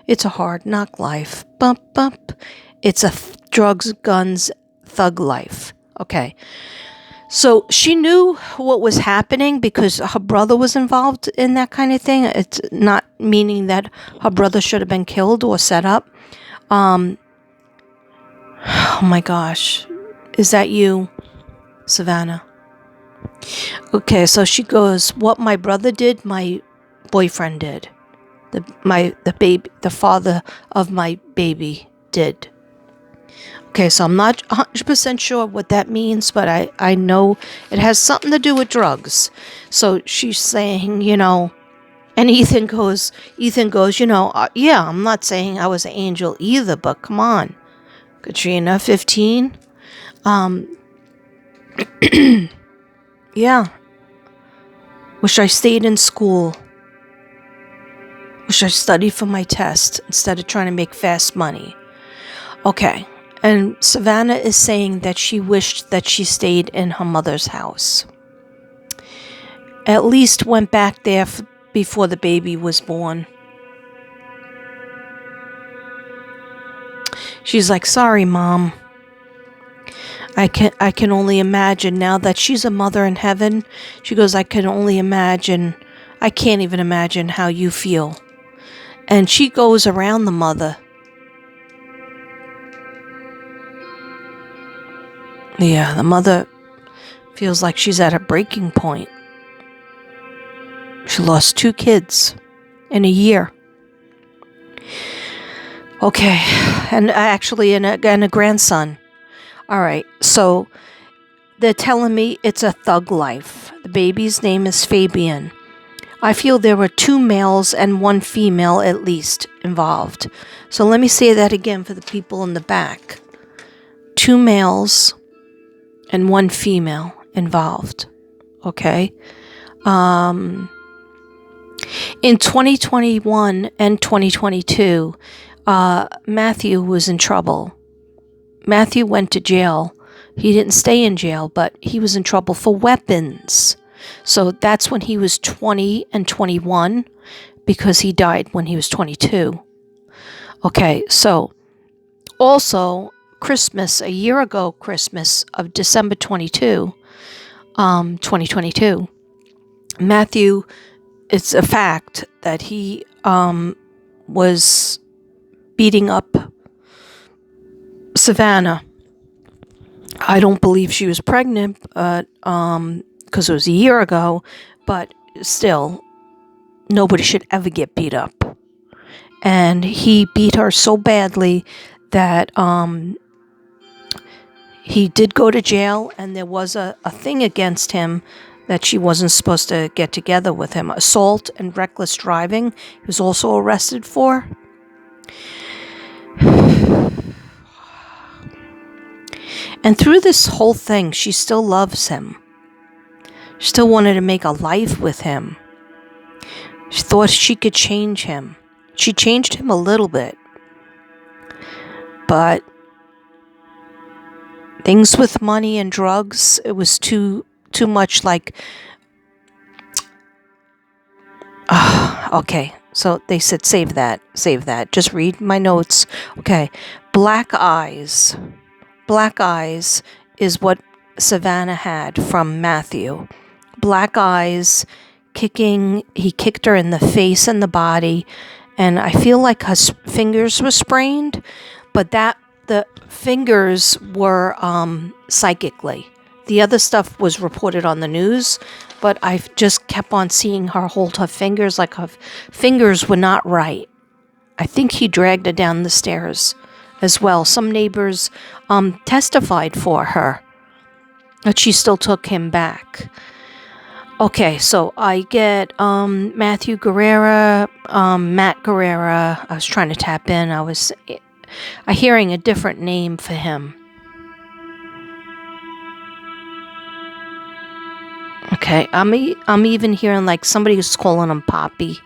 It's a hard knock life. Bump, bump. It's a drugs, guns, thug life. Okay. So she knew what was happening because her brother was involved in that kind of thing. It's not meaning that her brother should have been killed or set up. Oh my gosh. Is that you, Savannah? Okay, so she goes, what my brother did, my boyfriend did. The father of my baby did. Okay, so I'm not 100% sure what that means, but I know it has something to do with drugs. So she's saying, and Ethan goes, yeah, I'm not saying I was an angel either, but come on, Katrina, 15. Yeah. Wish I stayed in school. Wish I studied for my test instead of trying to make fast money. Okay. And Savannah is saying that she wished that she stayed in her mother's house. At least went back there before the baby was born. She's like, sorry, Mom. I can only imagine now that she's a mother in heaven. She goes, I can't even imagine how you feel. And she goes around the mother. Yeah, the mother feels like she's at a breaking point. She lost 2 kids in a year. Okay, and actually and a grandson. All right, so they're telling me it's a thug life. The baby's name is Fabian. I feel there were 2 males and 1 female at least involved. So let me say that again for the people in the back. 2 males and 1 female involved. Okay? In 2021 and 2022, Matthew was in trouble. Matthew went to jail. He didn't stay in jail, but he was in trouble for weapons. So that's when he was 20 and 21 because he died when he was 22. Okay, so also Christmas, a year ago Christmas of December 2022, Matthew, it's a fact that he was beating up Savannah. I don't believe she was pregnant, because it was a year ago, but still, nobody should ever get beat up. And he beat her so badly that he did go to jail, and there was a thing against him that she wasn't supposed to get together with him. Assault and reckless driving he was also arrested for. And through this whole thing, she still loves him. She still wanted to make a life with him. She thought she could change him. She changed him a little bit. But things with money and drugs, it was too much like... okay, so they said save that. Just read my notes. Okay, black eyes. Black eyes is what Savannah had from Matthew. Black eyes, he kicked her in the face and the body, and I feel like her fingers were sprained, but the fingers were psychically. The other stuff was reported on the news, but I just kept on seeing her hold her fingers like her fingers were not right. I think he dragged her down the stairs as well. Some neighbors testified for her, but she still took him back. Okay, so I get Matthew Guerra, Matt Guerra. I was trying to tap in. I hearing a different name for him. Okay, I'm even hearing like somebody was calling him Poppy.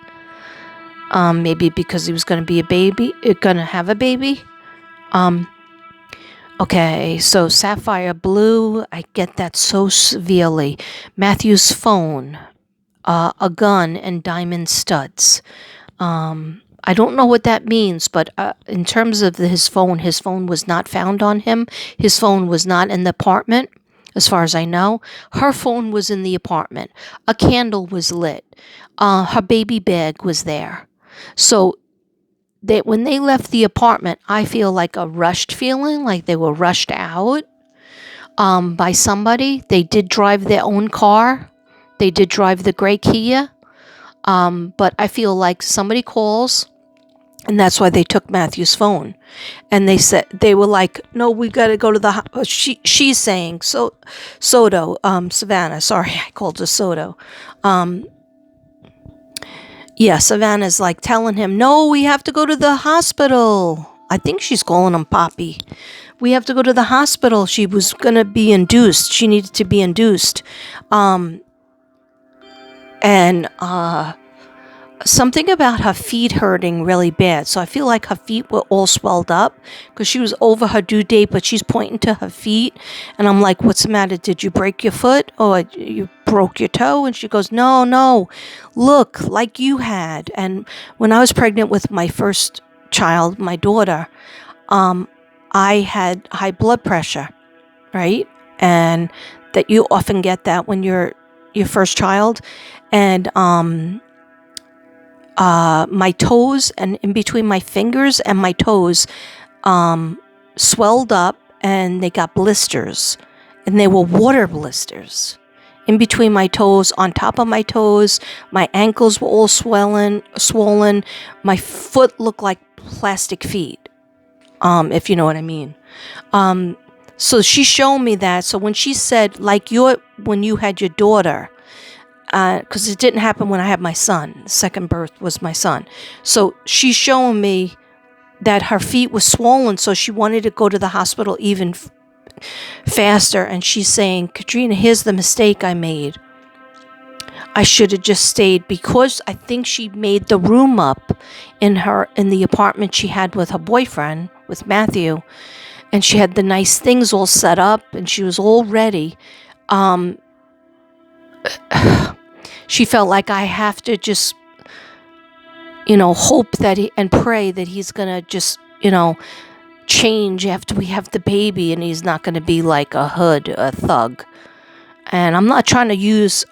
Maybe because he was going to be going to have a baby. Okay, so sapphire blue, I get that so severely. Matthew's phone, a gun, and diamond studs. I don't know what that means, but in terms of his phone was not found on him. His phone was not in the apartment, as far as I know. Her phone was in the apartment. A candle was lit. Her baby bag was there. So when they left the apartment, I feel like a rushed feeling, like they were rushed out by somebody. They did drive their own car. They did drive the gray Kia. But I feel like somebody calls, and that's why they took Matthew's phone. And they were like, no, we got to go to the, she's saying, Soto, Savannah, sorry, I called her Soto. Yeah, Savannah's like telling him, no, we have to go to the hospital. I think she's calling him Poppy. We have to go to the hospital. She was going to be induced. She needed to be induced. And something about her feet hurting really bad. So I feel like her feet were all swelled up because she was over her due date, but she's pointing to her feet. And I'm like, what's the matter? Did you break your foot or you broke your toe? And she goes, no, look, like you had. And when I was pregnant with my first child, my daughter, I had high blood pressure, right? And that you often get that when you're your first child. And my toes and in between my fingers and my toes swelled up, and they got blisters, and they were water blisters in between my toes, on top of my toes. My ankles were all swollen. My foot looked like plastic feet, if you know what I mean. So she showed me that. So when she said, like when you had your daughter, because it didn't happen when I had my son. Second birth was my son. So she's showing me that her feet were swollen, so she wanted to go to the hospital even faster. And she's saying, Katrina, here's the mistake I made. I should have just stayed, because I think she made the room up in the apartment she had with her boyfriend, with Matthew. And she had the nice things all set up, and she was all ready. She felt like I have to just, hope that and pray that he's going to just, change after we have the baby, and he's not going to be like a hood, a thug. And I'm not trying to use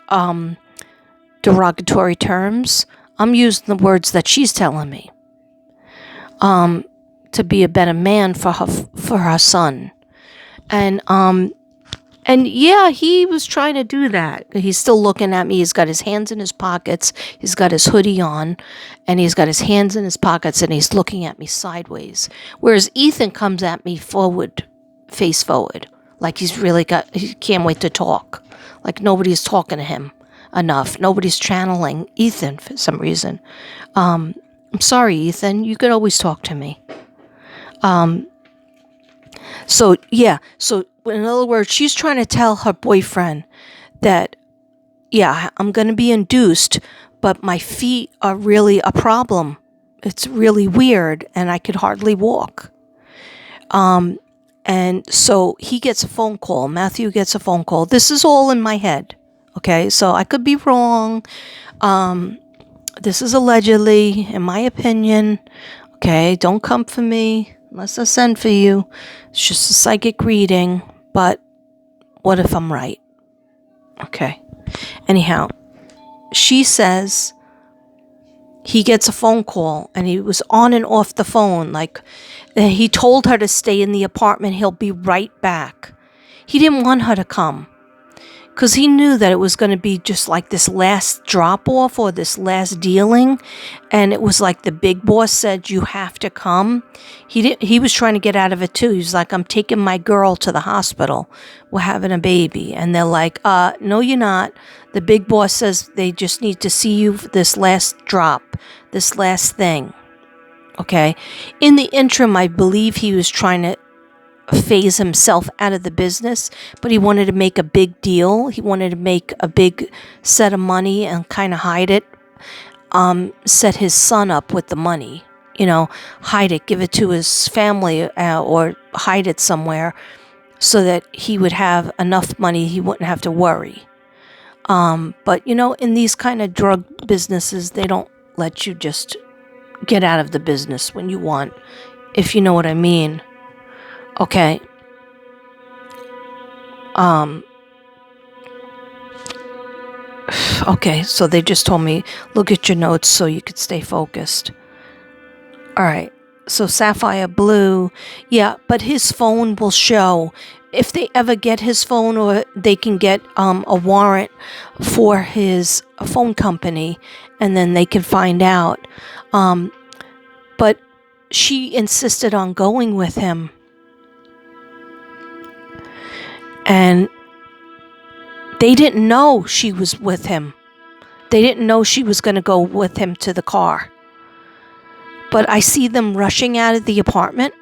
derogatory terms. I'm using the words that she's telling me. To be a better man for her son. And yeah, he was trying to do that. He's still looking at me. He's got his hands in his pockets. He's got his hoodie on, and he's got his hands in his pockets, and he's looking at me sideways. Whereas Ethan comes at me face forward, like he can't wait to talk. Like nobody's talking to him enough. Nobody's channeling Ethan for some reason. I'm sorry, Ethan. You could always talk to me. So in other words, she's trying to tell her boyfriend that, yeah, I'm going to be induced, but my feet are really a problem. It's really weird, and I could hardly walk. And so he gets a phone call. Matthew gets a phone call. This is all in my head, okay? So I could be wrong. This is allegedly, in my opinion, okay? Don't come for me unless I send for you. It's just a psychic reading, but what if I'm right? Okay. Anyhow, she says he gets a phone call, and he was on and off the phone. Like, he told her to stay in the apartment. He'll be right back. He didn't want her to come, because he knew that it was going to be just like this last drop-off or this last dealing. And it was like the big boss said, you have to come. He was trying to get out of it too. He was like, I'm taking my girl to the hospital. We're having a baby. And they're like, no, you're not. The big boss says they just need to see you for this last drop, this last thing. Okay. In the interim, I believe he was trying to phase himself out of the business, but he wanted to make a big deal. He wanted to make a big set of money and kind of hide it. Set his son up with the money, hide it, give it to his family, or hide it somewhere so that he would have enough money he wouldn't have to worry. But in these kind of drug businesses, they don't let you just get out of the business when you want, if you know what I mean. Okay. Okay, so they just told me, look at your notes so you could stay focused. All right, so sapphire blue, yeah, but his phone will show. If they ever get his phone, or they can get a warrant for his phone company, and then they can find out. But she insisted on going with him. And they didn't know she was with him. They didn't know she was going to go with him to the car. But I see them rushing out of the apartment.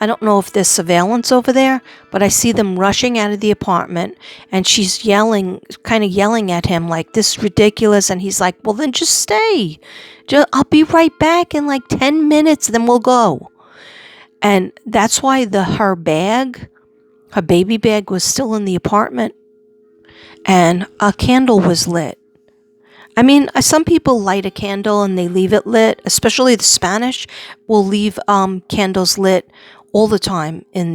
I don't know if there's surveillance over there, but I see them rushing out of the apartment, and she's yelling, kind of yelling at him like, this is ridiculous. And he's like, well, then just stay. I'll be right back in like 10 minutes, then we'll go. And that's why her baby bag was still in the apartment, and a candle was lit. I mean, some people light a candle and they leave it lit, especially the Spanish will leave candles lit all the time in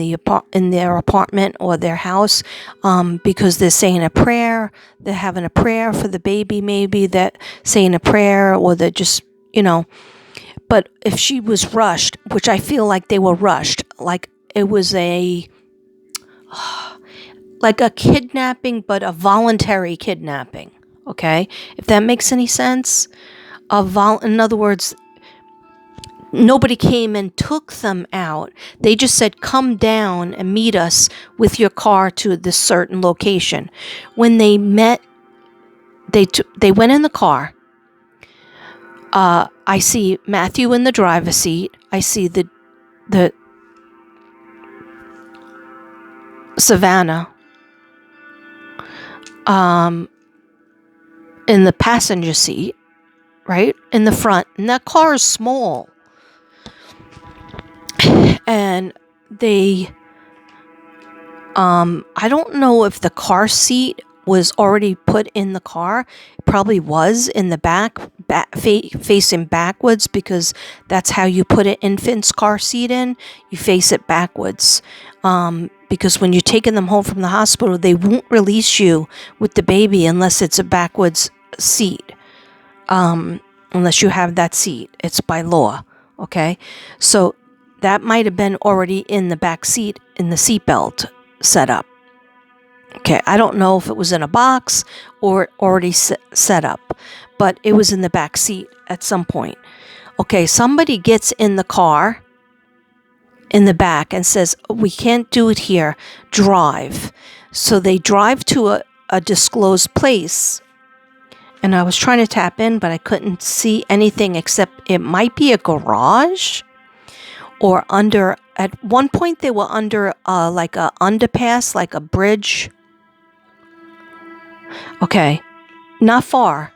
their apartment or their house, because they're saying a prayer, they're having a prayer for the baby, maybe they're saying a prayer, or they're just, But if she was rushed, which I feel like they were rushed, like it was like a kidnapping, but a voluntary kidnapping. Okay, if that makes any sense. In other words, nobody came and took them out. They just said, come down and meet us with your car to this certain location. When they met, they went in the car. I see Matthew in the driver's seat. I see the Savannah in the passenger seat, right in the front, and that car is small. And they, I don't know if the car seat was already put in the car. It probably was in the back facing backwards, because that's how you put an infant's car seat in. You face it backwards. Because when you're taking them home from the hospital, they won't release you with the baby unless it's a backwards seat. Unless you have that seat. It's by law. Okay? So that might have been already in the back seat, in the seatbelt setup. Okay, I don't know if it was in a box or already set up, but it was in the back seat at some point. Okay, somebody gets in the car in the back and says, we can't do it here, drive. So they drive to a disclosed place. And I was trying to tap in, but I couldn't see anything except it might be a garage, or at one point they were under like a underpass, like a bridge. Okay, not far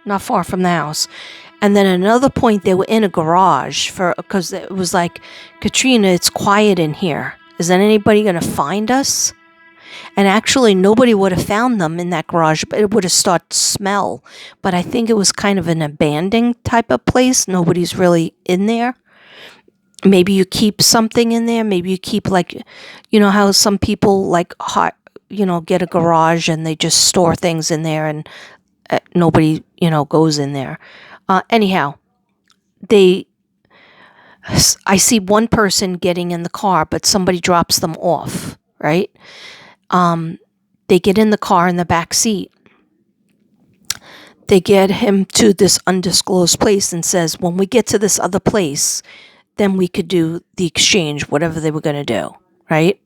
from the house. And then another point they were in a garage because it was like, Katrina, it's quiet in here. Is anybody going to find us? And actually nobody would have found them in that garage, but it would have started to smell. But I think it was kind of an abandoned type of place. Nobody's really in there. Maybe you keep something in there. Maybe you keep, like, how some people like get a garage and they just store things in there, and nobody, goes in there. Anyhow, I see one person getting in the car, but somebody drops them off, right? They get in the car in the back seat. They get him to this undisclosed place and says, when we get to this other place, then we could do the exchange, whatever they were going to do, right?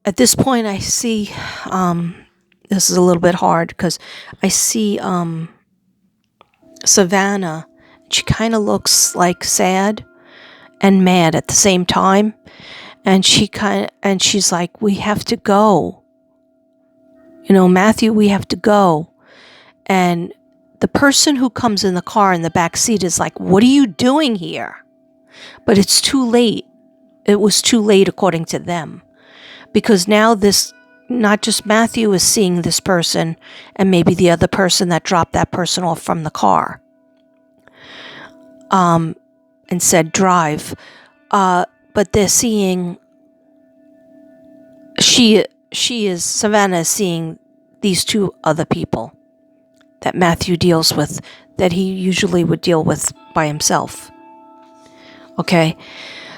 At this point, I see, this is a little bit hard because I see Savannah. She kind of looks like sad and mad at the same time. And she's like, we have to go. Matthew, we have to go. And the person who comes in the car in the back seat is like, what are you doing here? But it's too late. It was too late according to them. Because now not just Matthew is seeing this person, and maybe the other person that dropped that person off from the car. and said drive. But they're seeing, Savannah is seeing these two other people that Matthew deals with, that he usually would deal with by himself. Okay,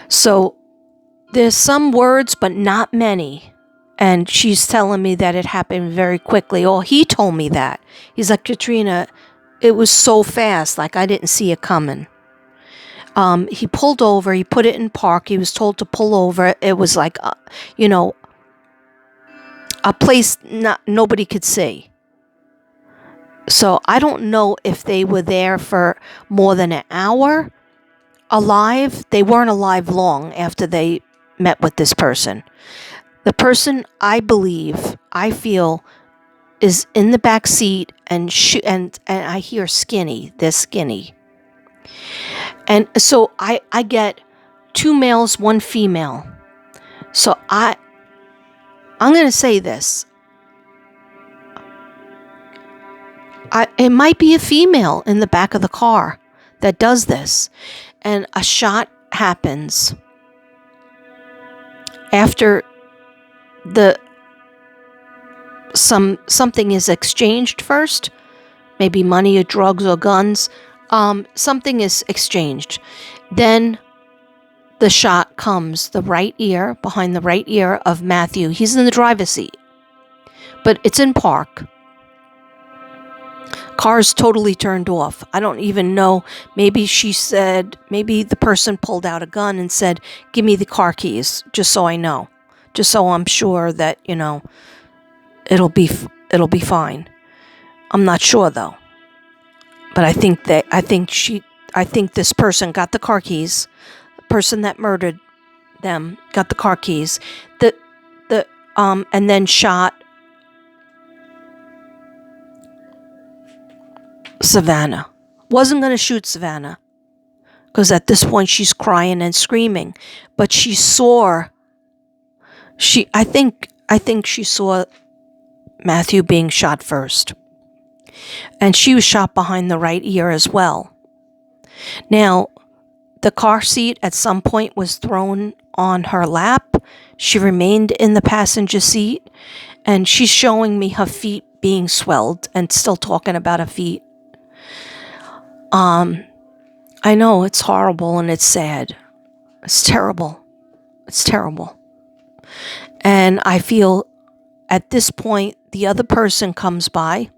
so there's some words, but not many. And she's telling me that it happened very quickly. Oh, he told me that. He's like, Katrina, it was so fast, like I didn't see it coming. He pulled over, he put it in park, he was told to pull over. It was like, a place nobody could see. So I don't know if they were there for more than an hour alive. They weren't alive long after they met with this person. The person, I feel, is in the back seat, and I hear skinny. They're skinny. And so I get 2 males, 1 female. So I'm going to say this. It might be a female in the back of the car that does this. And a shot happens after something is exchanged first. Maybe money or drugs or guns. Something is exchanged. Then the shot comes, behind the right ear of Matthew. He's in the driver's seat, but it's in park. Car's totally turned off. I don't even know. Maybe the person pulled out a gun and said, give me the car keys, just so I know. Just so I'm sure that, it'll be fine. I'm not sure though. But I think this person got the car keys. The person that murdered them got the car keys. And then shot Savannah. Wasn't going to shoot Savannah, because at this point she's crying and screaming. But I think she saw Matthew being shot first. And she was shot behind the right ear as well. Now, the car seat at some point was thrown on her lap. She remained in the passenger seat, and she's showing me her feet being swelled and still talking about her feet. I know it's horrible and it's sad. It's terrible. It's terrible. And I feel at this point, the other person comes by.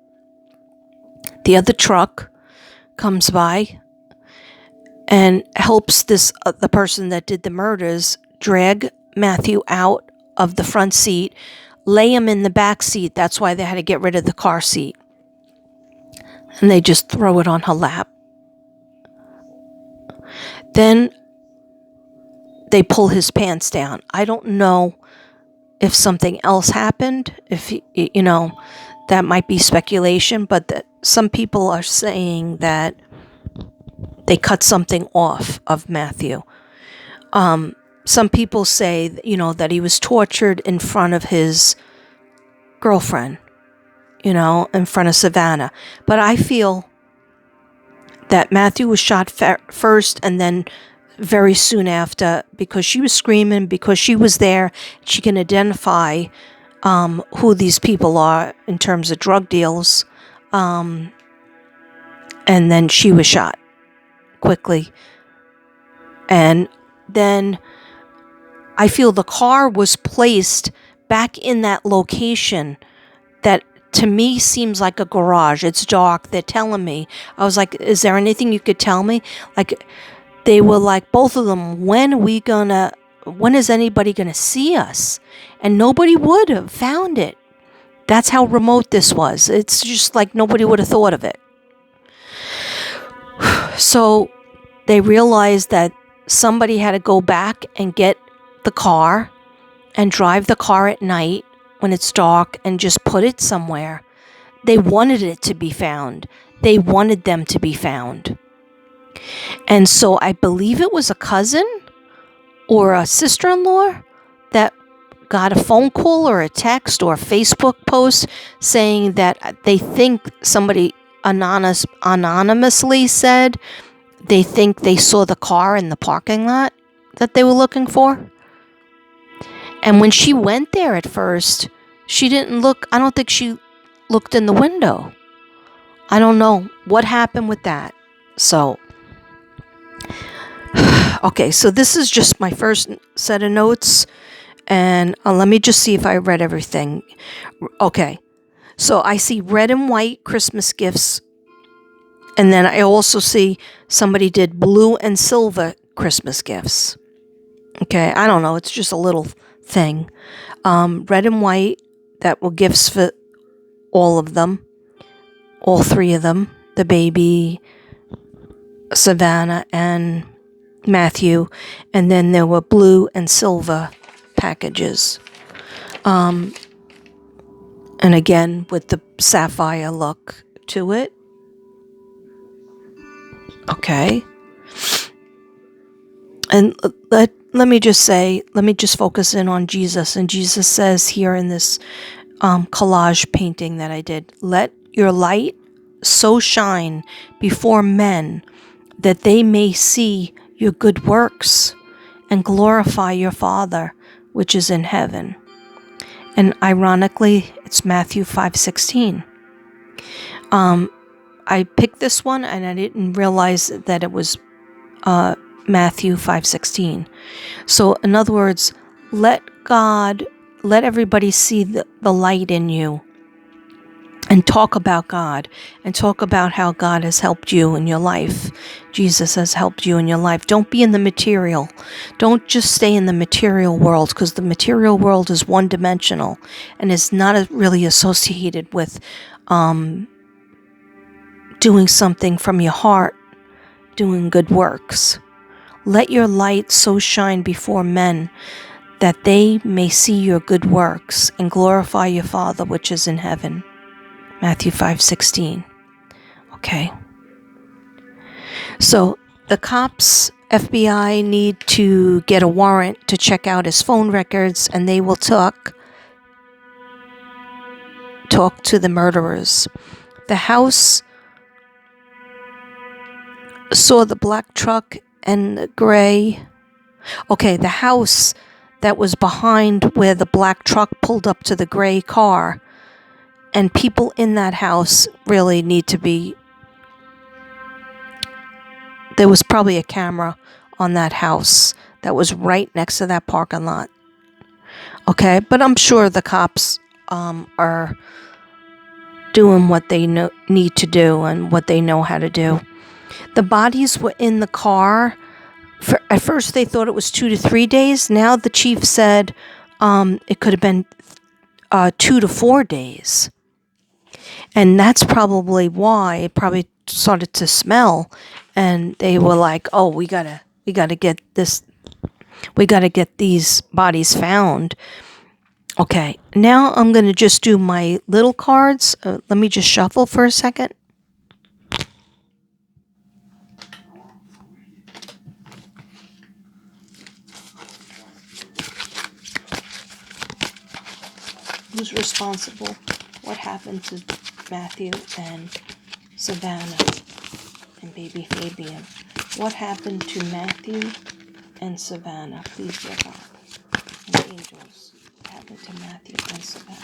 The other truck comes by and helps the person that did the murders drag Matthew out of the front seat, lay him in the back seat. That's why they had to get rid of the car seat. And they just throw it on her lap. Then they pull his pants down. I don't know if something else happened, if that might be speculation, but some people are saying that they cut something off of Matthew. Some people say, that he was tortured in front of his girlfriend, in front of Savannah. But I feel that Matthew was shot first, and then very soon after, because she was screaming, because she was there, she can identify who these people are in terms of drug deals. And then she was shot quickly. And then I feel the car was placed back in that location that to me seems like a garage. It's dark. They're telling me. I was like, is there anything you could tell me? Like, they were like, both of them, when is anybody gonna see us? And nobody would have found it. That's how remote this was. It's just like nobody would have thought of it. So they realized that somebody had to go back and get the car and drive the car at night when it's dark and just put it somewhere. They wanted it to be found. They wanted them to be found. And so I believe it was a cousin or a sister-in-law that got a phone call or a text or a Facebook post saying that they think somebody anonymously said they think they saw the car in the parking lot that they were looking for. And when she went there at first, she didn't look, I don't think she looked in the window. I don't know what happened with that. So, okay, so this is just my first set of notes. And let me just see if I read everything. Okay, so I see red and white Christmas gifts. And then I also see somebody did blue and silver Christmas gifts. Okay, I don't know. It's just a little thing. Red and white, that were gifts for all of them. All three of them. The baby, Savannah, and Matthew. And then there were blue and silver packages. And again, with the sapphire look to it. Okay. And let me just focus in on Jesus. And Jesus says here in this collage painting that I did, let your light so shine before men that they may see your good works and glorify your Father which is in heaven. And ironically, it's Matthew 5:16. I picked this one and I didn't realize that it was Matthew 5:16. So in other words, let everybody see the light in you, and talk about God, and talk about how God has helped you in your life. Jesus has helped you in your life. Don't be in the material. Don't just stay in the material world, because the material world is one-dimensional and is not really associated with doing something from your heart, doing good works. Let your light so shine before men that they may see your good works and glorify your Father which is in heaven. Matthew 5:16. Okay. So the cops, FBI, need to get a warrant to check out his phone records, and they will talk to the murderers. The house saw the black truck and the gray. Okay, the house that was behind where the black truck pulled up to the gray car, and people in that house really need to be. There was probably a camera on that house that was right next to that parking lot. Okay, but I'm sure the cops are doing what they need to do and what they know how to do. The bodies were in the car. At first they thought it was 2 to 3 days. Now the chief said it could have been 2 to 4 days. And that's probably why it probably started to smell. And they were like, oh, we gotta get this. We gotta get these bodies found. Okay, now I'm going to just do my little cards. Let me just shuffle for a second. Who's responsible? What happened to Matthew and Savannah and baby Fabian? What happened to Matthew and Savannah? Please get up. And angels. What happened to Matthew and Savannah?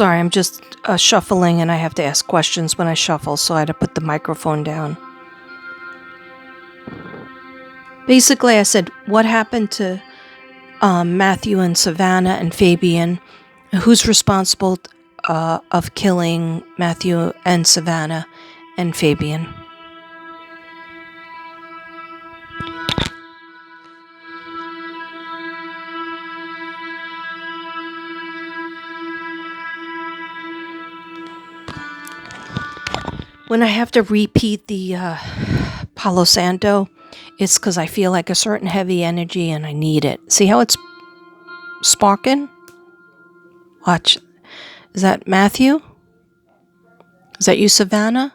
Sorry, I'm just shuffling and I have to ask questions when I shuffle, so I had to put the microphone down. Basically, I said, what happened to Matthew and Savannah and Fabian? Who's responsible of killing Matthew and Savannah and Fabian? When I have to repeat the Palo Santo, it's because I feel like a certain heavy energy and I need it. See how it's sparking? Watch. Is that Matthew? Is that you, Savannah?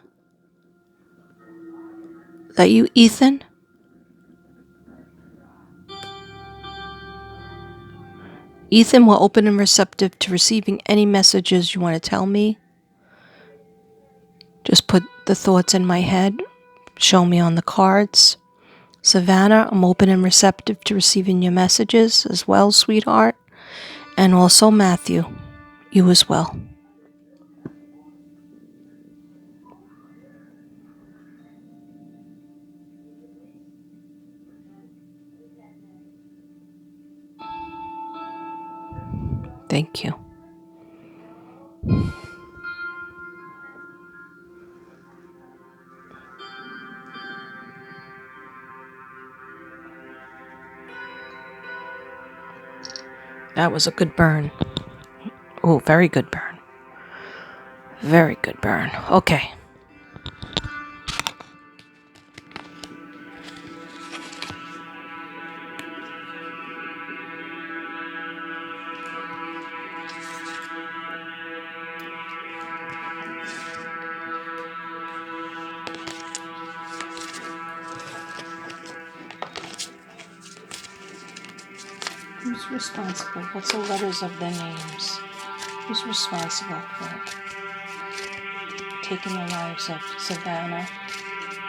Is that you, Ethan? Ethan, we're open and receptive to receiving any messages you want to tell me. Just put the thoughts in my head. Show me on the cards. Savannah, I'm open and receptive to receiving your messages as well, sweetheart. And also Matthew, you as well. Thank you. That was a good burn. Oh, very good burn. Very good burn. Okay. Who's responsible? What's the letters of their names? Who's responsible for taking the lives of Savannah,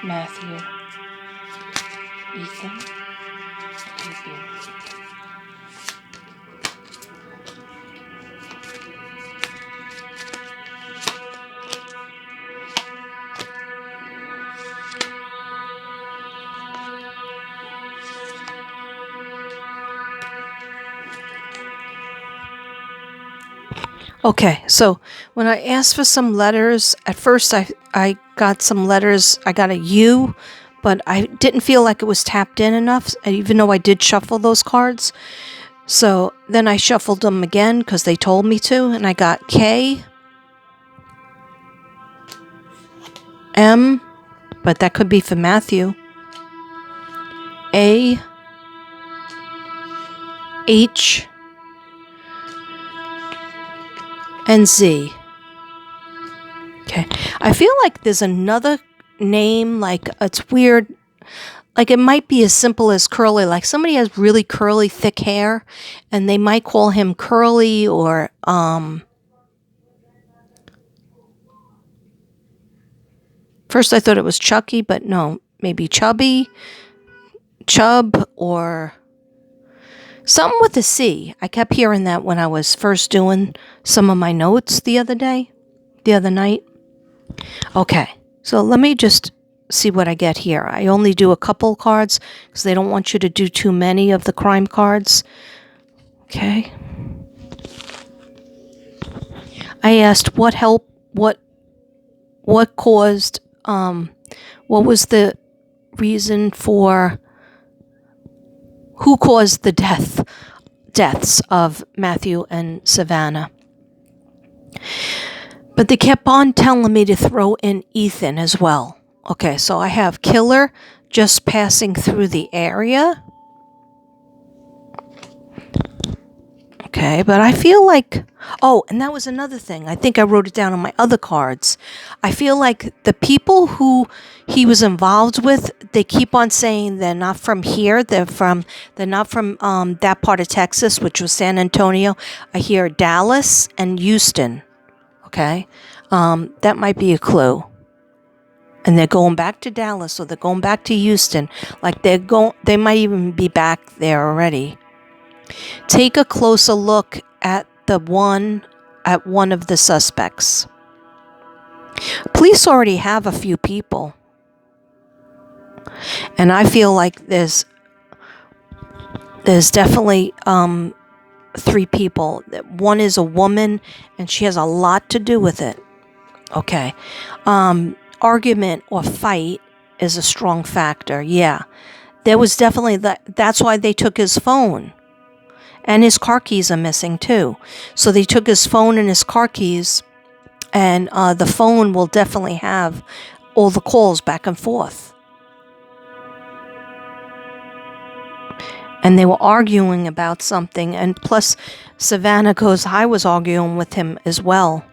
Matthew, Ethan, Fabian? Okay, so when I asked for some letters, at first I got some letters. I got a U, but I didn't feel like it was tapped in enough, even though I did shuffle those cards. So then I shuffled them again because they told me to, and I got K, M, but that could be for Matthew, A, H, and Z. Okay. I feel like there's another name, like it's weird. Like it might be as simple as Curly. Like somebody has really curly, thick hair, and they might call him Curly or first I thought it was Chucky, but no, maybe Chubby, Chub, or something with a C. I kept hearing that when I was first doing some of my notes the other night. Okay, so let me just see what I get here. I only do a couple cards because they don't want you to do too many of the crime cards. Okay. I asked what caused, what was the reason for, who caused the deaths of Matthew and Savannah. But they kept on telling me to throw in Ethan as well. Okay, so I have killer just passing through the area. Okay, but I feel like, oh, and that was another thing. I think I wrote it down on my other cards. I feel like the people who he was involved with, they keep on saying they're not from here. They're not from that part of Texas, which was San Antonio. I hear Dallas and Houston. Okay, that might be a clue. And they're going back to Dallas, or they're going back to Houston. Like they might even be back there already. Take a closer look at the one at one of the suspects. Police already have a few people. And I feel like there's definitely 3 people. One is a woman, and she has a lot to do with it. Okay. Argument or fight is a strong factor. Yeah. There was definitely that's why they took his phone. And his car keys are missing too. So they took his phone and his car keys, and the phone will definitely have all the calls back and forth. And they were arguing about something, and plus Savannah goes, I was arguing with him as well.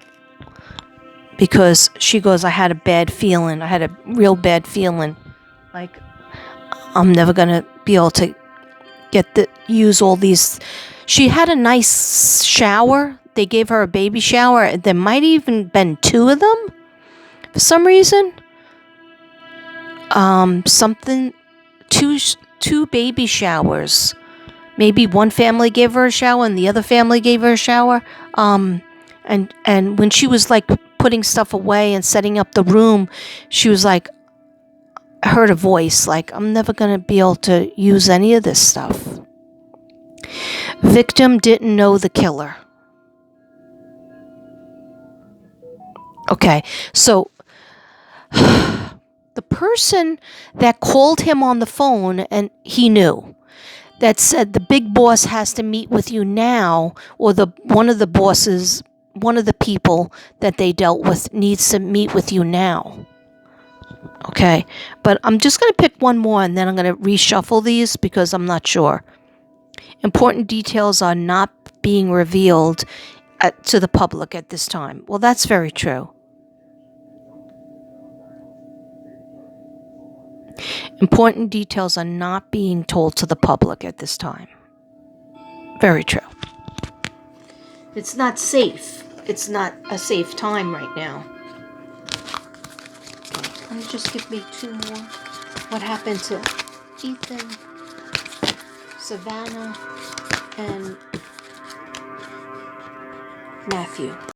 Because she goes, I had a bad feeling. I had a real bad feeling. Like, I'm never going to be able to use all these. She had a nice shower. They gave her a baby shower. There might even been 2 of them for some reason. Two baby showers. Maybe one family gave her a shower and the other family gave her a shower. And when she was like putting stuff away and setting up the room, she was like, I heard a voice like, I'm never going to be able to use any of this stuff. Victim didn't know the killer. Okay, so the person that called him on the phone, and he knew, that said the big boss has to meet with you now, or one of the people that they dealt with needs to meet with you now. Okay, but I'm just going to pick one more, and then I'm going to reshuffle these because I'm not sure. Important details are not being revealed to the public at this time. Well, that's very true. Important details are not being told to the public at this time. Very true. It's not safe. It's not a safe time right now. Okay, let me just give me 2 more. What happened to Ethan, Savannah, and Matthew?